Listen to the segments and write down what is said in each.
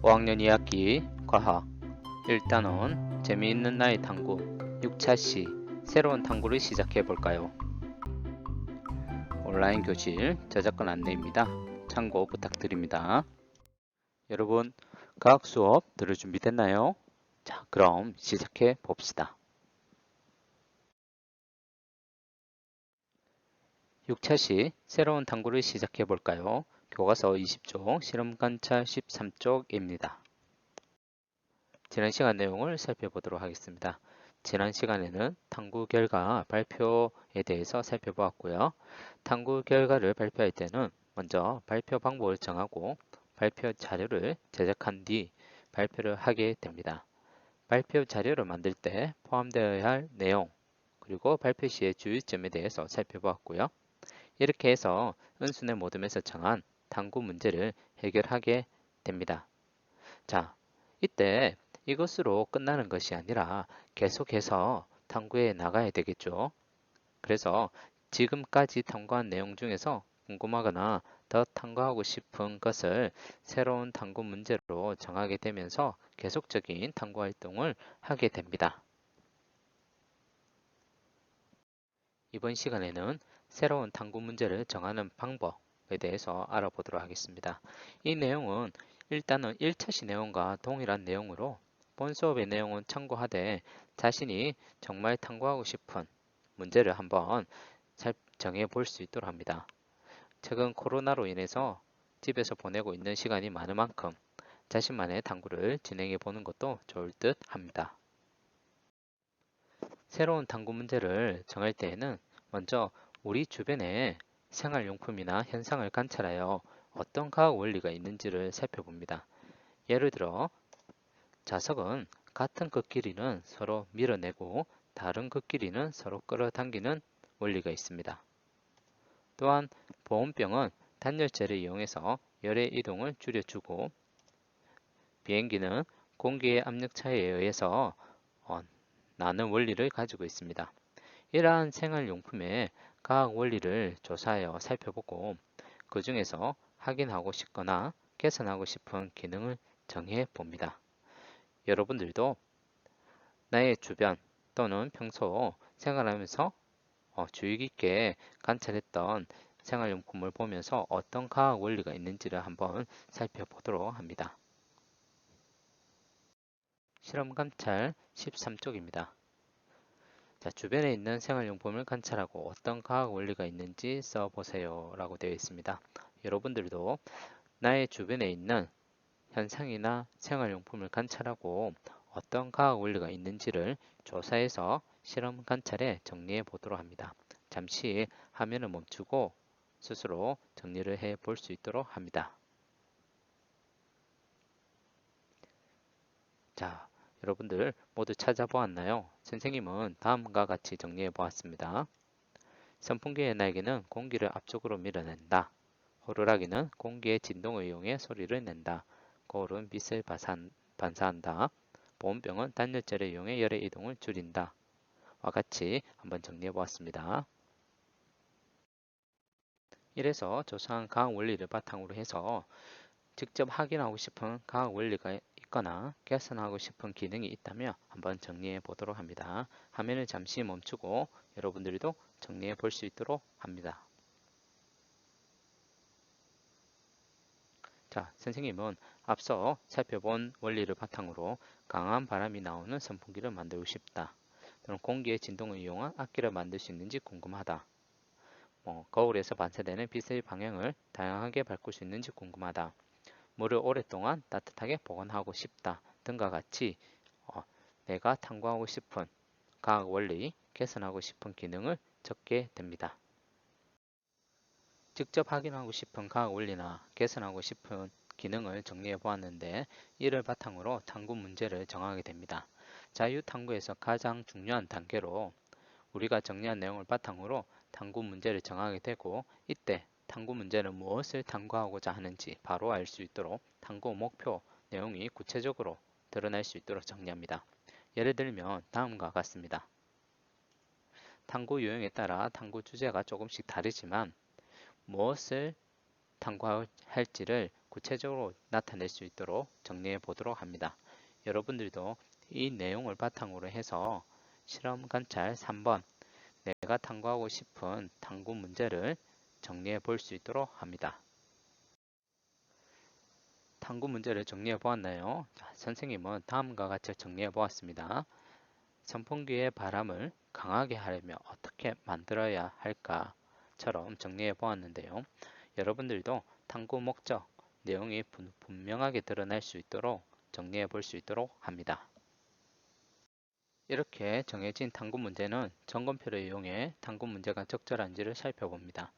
5학년 2학기 과학 1단원 재미있는 나의 탐구 6차 시 새로운 탐구를 시작해 볼까요? 온라인 교실 저작권 안내입니다. 참고 부탁드립니다. 여러분 과학 수업 들을 준비 됐나요? 자, 그럼 시작해 봅시다. 6차 시 새로운 탐구를 시작해 볼까요? 교과서 20쪽 실험 관찰 13쪽입니다. 지난 시간 내용을 살펴보도록 하겠습니다. 지난 시간에는 탐구 결과 발표에 대해서 살펴보았고요. 탐구 결과를 발표할 때는 먼저 발표 방법을 정하고 발표 자료를 제작한 뒤 발표를 하게 됩니다. 발표 자료를 만들 때 포함되어야 할 내용, 그리고 발표 시의 주의점에 대해서 살펴보았고요. 이렇게 해서 은순의 모듬에서 정한 탐구 문제를 해결하게 됩니다. 자, 이때 이것으로 끝나는 것이 아니라 계속해서 탐구해 나가야 되겠죠. 그래서 지금까지 탐구한 내용 중에서 궁금하거나 더 탐구하고 싶은 것을 새로운 탐구 문제로 정하게 되면서 계속적인 탐구 활동을 하게 됩니다. 이번 시간에는 새로운 탐구 문제를 정하는 방법에 대해서 알아보도록 하겠습니다. 이 내용은 일단은 1차 시 내용과 동일한 내용으로 본 수업의 내용은 참고하되 자신이 정말 탐구하고 싶은 문제를 한번 정해 볼 수 있도록 합니다. 최근 코로나로 인해서 집에서 보내고 있는 시간이 많은 만큼 자신만의 탐구를 진행해 보는 것도 좋을 듯 합니다. 새로운 탐구 문제를 정할 때에는 먼저 우리 주변의 생활용품이나 현상을 관찰하여 어떤 과학 원리가 있는지를 살펴봅니다. 예를 들어 자석은 같은 극끼리는 서로 밀어내고 다른 극끼리는 서로 끌어당기는 원리가 있습니다. 또한 보온병은 단열재를 이용해서 열의 이동을 줄여주고 비행기는 공기의 압력 차이에 의해서 나는 원리를 가지고 있습니다. 이러한 생활용품의 과학 원리를 조사하여 살펴보고 그 중에서 확인하고 싶거나 개선하고 싶은 기능을 정해 봅니다. 여러분들도 나의 주변 또는 평소 생활하면서 주의 깊게 관찰했던 생활용품을 보면서 어떤 과학 원리가 있는지를 한번 살펴보도록 합니다. 실험 관찰 13쪽입니다. 자, 주변에 있는 생활용품을 관찰하고 어떤 과학 원리가 있는지 써보세요 라고 되어 있습니다. 여러분들도 나의 주변에 있는 현상이나 생활용품을 관찰하고 어떤 과학 원리가 있는지를 조사해서 실험 관찰에 정리해 보도록 합니다. 잠시 화면을 멈추고 스스로 정리를 해 볼 수 있도록 합니다. 자, 여러분들 모두 찾아보았나요? 선생님은 다음과 같이 정리해 보았습니다. 선풍기의 날개는 공기를 앞쪽으로 밀어낸다. 호루라기는 공기의 진동을 이용해 소리를 낸다. 거울은 빛을 반사한다. 보온병은 단열재를 이용해 열의 이동을 줄인다. 와 같이 한번 정리해 보았습니다. 이래서 조사한 과학 원리를 바탕으로 해서 직접 확인하고 싶은 과학 원리가 있거나 개선하고 싶은 기능이 있다면 한번 정리해 보도록 합니다. 화면을 잠시 멈추고 여러분들도 정리해 볼 수 있도록 합니다. 자, 선생님은 앞서 살펴본 원리를 바탕으로 강한 바람이 나오는 선풍기를 만들고 싶다. 또는 공기의 진동을 이용한 악기를 만들 수 있는지 궁금하다. 거울에서 반사되는 빛의 방향을 다양하게 바꿀 수 있는지 궁금하다. 물을 오랫동안 따뜻하게 보관하고 싶다 등과 같이 내가 탐구하고 싶은 과학 원리, 개선하고 싶은 기능을 적게 됩니다. 직접 확인하고 싶은 과학 원리나 개선하고 싶은 기능을 정리해 보았는데 이를 바탕으로 탐구 문제를 정하게 됩니다. 자유 탐구에서 가장 중요한 단계로 우리가 정리한 내용을 바탕으로 탐구 문제를 정하게 되고 이때 탐구 문제는 무엇을 탐구하고자 하는지 바로 알 수 있도록 탐구 목표 내용이 구체적으로 드러날 수 있도록 정리합니다. 예를 들면 다음과 같습니다. 탐구 유형에 따라 탐구 주제가 조금씩 다르지만 무엇을 탐구할지를 구체적으로 나타낼 수 있도록 정리해 보도록 합니다. 여러분들도 이 내용을 바탕으로 해서 실험 관찰 3번 내가 탐구하고 싶은 탐구 문제를 정리해 볼 수 있도록 합니다. 탐구 문제를 정리해 보았나요? 자, 선생님은 다음과 같이 정리해 보았습니다. 선풍기의 바람을 강하게 하려면 어떻게 만들어야 할까처럼 정리해 보았는데요. 여러분들도 탐구 목적, 내용이 분명하게 드러날 수 있도록 정리해 볼 수 있도록 합니다. 이렇게 정해진 탐구 문제는 점검표를 이용해 탐구 문제가 적절한지를 살펴봅니다.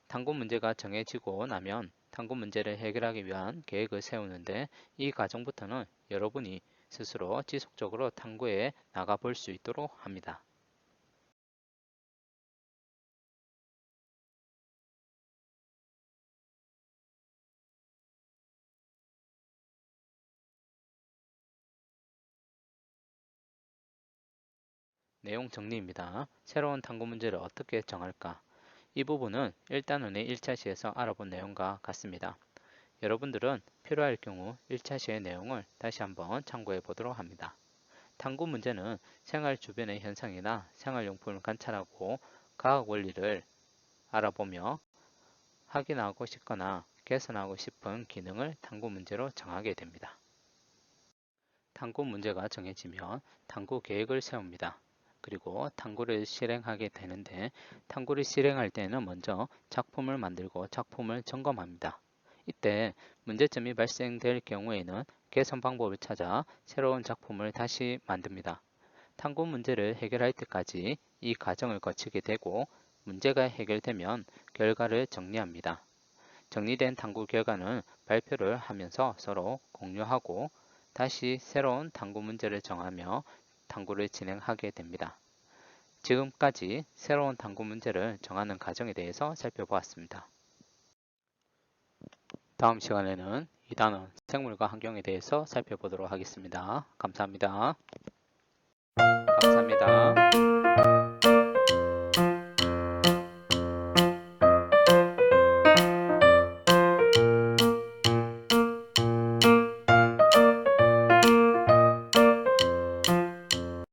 탐구 문제가 정해지고 나면 탐구 문제를 해결하기 위한 계획을 세우는데 이 과정부터는 여러분이 스스로 지속적으로 탐구해 나가 볼 수 있도록 합니다. 내용 정리입니다. 새로운 탐구 문제를 어떻게 정할까? 이 부분은 일단은 1차 시에서 알아본 내용과 같습니다. 여러분들은 필요할 경우 1차 시의 내용을 다시 한번 참고해 보도록 합니다. 탐구 문제는 생활 주변의 현상이나 생활용품을 관찰하고 과학 원리를 알아보며 확인하고 싶거나 개선하고 싶은 기능을 탐구 문제로 정하게 됩니다. 탐구 문제가 정해지면 탐구 계획을 세웁니다. 그리고 탐구를 실행하게 되는데 탐구를 실행할 때는 먼저 작품을 만들고 작품을 점검합니다. 이때 문제점이 발생될 경우에는 개선 방법을 찾아 새로운 작품을 다시 만듭니다. 탐구 문제를 해결할 때까지 이 과정을 거치게 되고 문제가 해결되면 결과를 정리합니다. 정리된 탐구 결과는 발표를 하면서 서로 공유하고 다시 새로운 탐구 문제를 정하며 탐구를 진행하게 됩니다. 지금까지 새로운 탐구 문제를 정하는 과정에 대해서 살펴보았습니다. 다음 시간에는 2단원 생물과 환경에 대해서 살펴보도록 하겠습니다. 감사합니다. 감사합니다.